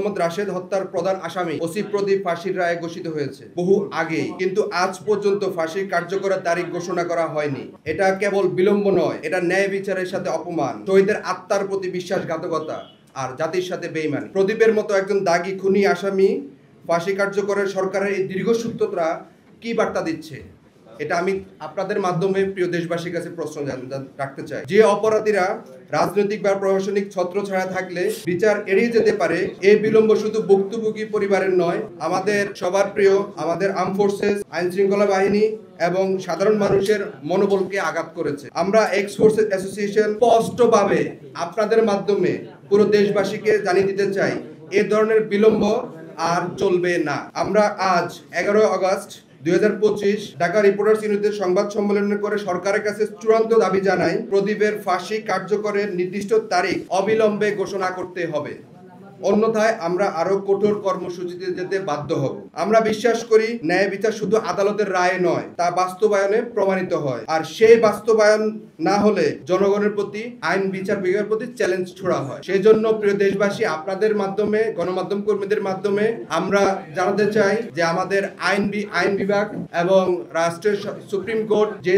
মোহাম্মদ রাশেদ হত্যার প্রধান আসামি ওসি প্রদীপ ফাঁসির রায় ঘোষিত হয়েছে বহু আগেই, কিন্তু আজ পর্যন্ত ফাঁসির কার্যকরের তারিখ ঘোষণা করা হয়নি। এটা কেবল বিলম্ব নয়, এটা ন্যায় বিচারের সাথে অপমান, শহীদের আত্মার প্রতি বিশ্বাসঘাতকতা আর জাতির সাথে বেইমানি। প্রদীপের মতো একজন দাগী খুনি আসামি ফাঁসি কার্যকরের সরকারের এই দীর্ঘসূত্রতা কি বার্তা দিচ্ছে? এটা আমি আপনাদের মাধ্যমে প্রিয় দেশবাসীর কাছে প্রশ্ন রাখতে চাই। যে অপরাধীরা রাজনৈতিক বা প্রশাসনিক ছত্র ছাড়া থাকলে বিচার এড়িয়ে যেতে পারে, এই বিলম্ব শুধু ভুক্তভোগী পরিবারের নয়, আমাদের সবার প্রিয় আমাদের আর্ম ফোর্সেস, আইন শৃঙ্খলা বাহিনী এবং সাধারণ মানুষের মনোবলকে আঘাত করেছে। আমরা এক্স ফোর্সেস অ্যাসোসিয়েশন স্পষ্টভাবে আপনাদের মাধ্যমে পুরো দেশবাসীকে জানিয়ে দিতে চাই, এ ধরনের বিলম্ব আর চলবে না। আমরা আজ 11 আগস্ট 2025 ঢাকা রিপোর্টার্স ইউনিটিতে সংবাদ সম্মেলন করে সরকারের কাছে চূড়ান্ত দাবি জানাই, প্রদীপের ফাঁসি কার্যকরের নির্দিষ্ট তারিখ অবিলম্বে ঘোষণা করতে হবে, অন্যথায় আমরা আরো কঠোর কর্মসূচিতে যেতে বাধ্য হব। আমরা বিশ্বাস করি ন্যায় বিচার শুধু আদালতের রায়ে নয়, তা বাস্তবায়নে প্রমাণিত হয়, আর সেই বাস্তবায়ন না হলে জনগণের প্রতি, আইন বিচার বিভাগের প্রতি চ্যালেঞ্জ ছোড়া হয়। সেই জন্য প্রিয় দেশবাসী, আপনাদের মাধ্যমে, গণমাধ্যম কর্মীদের মাধ্যমে আমরা জানাতে চাই যে আমাদের আইন বিভাগ এবং রাষ্ট্রের সুপ্রিম কোর্ট যে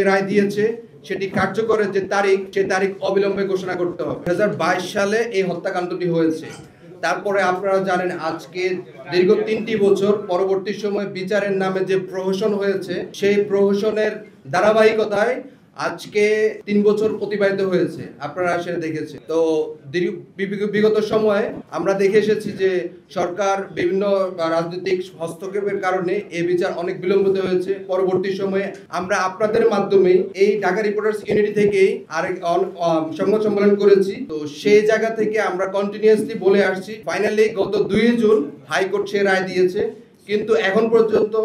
রায় দিয়েছে সেটি কার্যকরের যে তারিখ, সেই তারিখ অবিলম্বে ঘোষণা করতে হবে। 2022 সালে এই হত্যাকাণ্ডটি হয়েছে। তারপরে আপনারা জানেন আজকে দীর্ঘ 3টি বছর পরবর্তী সময় বিচারের নামে যে প্রহসন হয়েছে, সেই প্রহসনের ধারাবাহিকতায় আজকে 3 বছর অতিবাহিত হয়েছে, আপনারা সেটা দেখেছে। তো বিগত সময়ে আমরা দেখে এসেছি যে সরকার বিভিন্ন রাজনৈতিক হস্তক্ষেপের কারণে এই বিচার অনেক বিলম্বিত হয়েছে। পরবর্তী সময়ে আমরা আপনাদের মাধ্যমে এই ঢাকা রিপোর্টার্স ইউনিটি থেকেই আরেক সংবাদ সম্মেলন করেছি। তো সেই জায়গা থেকে আমরা কন্টিনিউয়াসলি বলে আসছি, ফাইনালি গত 2 জুন হাইকোর্ট সে রায় দিয়েছে, কিন্তু এখন পর্যন্ত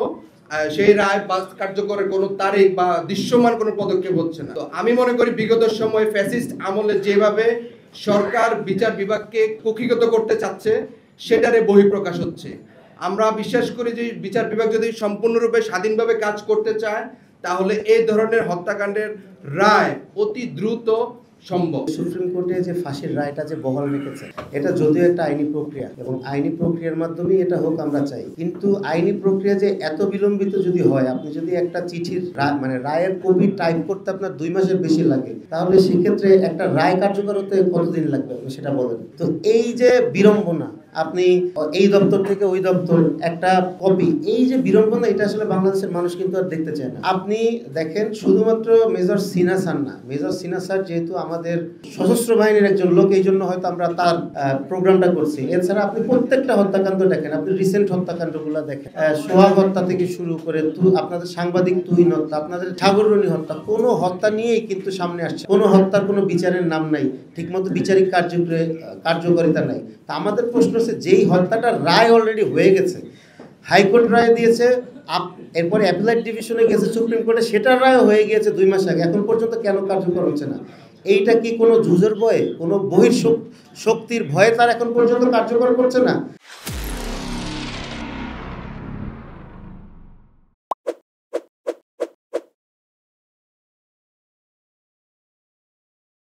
সেই রায় কার্যকরের কোনো তারিখ বা দৃশ্যমান কোনো পদক্ষেপ হচ্ছে না। তো আমি মনে করি বিগত সময় ফ্যাসিস্ট আমলে যেভাবে সরকার বিচার বিভাগকে কক্ষিগত করতে চাচ্ছে, সেটারে বহিঃপ্রকাশ হচ্ছে। আমরা বিশ্বাস করি যে বিচার বিভাগ যদি সম্পূর্ণরূপে স্বাধীনভাবে কাজ করতে চায়, তাহলে এই ধরনের হত্যাকাণ্ডের রায় অতি দ্রুত সম্ভব। সুপ্রিম কোর্টে যে ফাঁসির রায়টা যে বহাল রেখেছে, এটা যদিও একটা আইনি প্রক্রিয়া এবং আইনি প্রক্রিয়ার মাধ্যমেই এটা হোক আমরা চাই, কিন্তু আইনি প্রক্রিয়া যে এত বিলম্বিত যদি হয়, আপনি যদি একটা চিঠির রায়ের কপি টাইপ করতে আপনার 2 মাসের বেশি লাগে, তাহলে সেক্ষেত্রে একটা রায় কার্যকর হতে কতদিন লাগবে আপনি সেটা বলেন। তো এই যে বিড়ম্বনা, আপনি এই দপ্তর থেকে ওই দপ্তর একটা কপি, এই যে বিড়ম্বনা, এটা আসলে বাংলাদেশের মানুষ কিন্তু আর দেখতে চায় না। আপনি দেখেন শুধুমাত্র মেজর সিনা স্যার না, মেজর সিনা স্যার যেহেতু আমাদের সশস্ত্র বাহিনীর একজন লোক, এই জন্য হয়তো আমরা তার প্রোগ্রামটা করছি। এছাড়া আপনি প্রত্যেকটা হত্যাকাণ্ড দেখেন, আপনি রিসেন্ট হত্যাকাণ্ডগুলো দেখেন, সোহাগ হত্যা থেকে শুরু করে আপনাদের সাংবাদিক তুহিন হত্যা, আপনাদের সাগররণী হত্যা, কোনো হত্যা নিয়েই কিন্তু সামনে আসছে, কোনো হত্যার কোনো বিচারের নাম নাই, ঠিকমতো বিচারিক কার্যকারিতা নাই। তা আমাদের প্রশ্ন হচ্ছে, যেই হত্যাটার রায় অলরেডি হয়ে গেছে, হাইকোর্ট রায় দিয়েছে, এরপরে অ্যাপিলেট ডিভিশনে গেছে সুপ্রিম কোর্টে, সেটার রায় হয়ে গিয়েছে 2 মাস আগে, এখন পর্যন্ত কেন কার্যকর হচ্ছে না? এইটা কি কোনো জুজের ভয়ে, কোনো বহিঃ শক্তির ভয়ে তার এখন পর্যন্ত কার্যকর করছে না?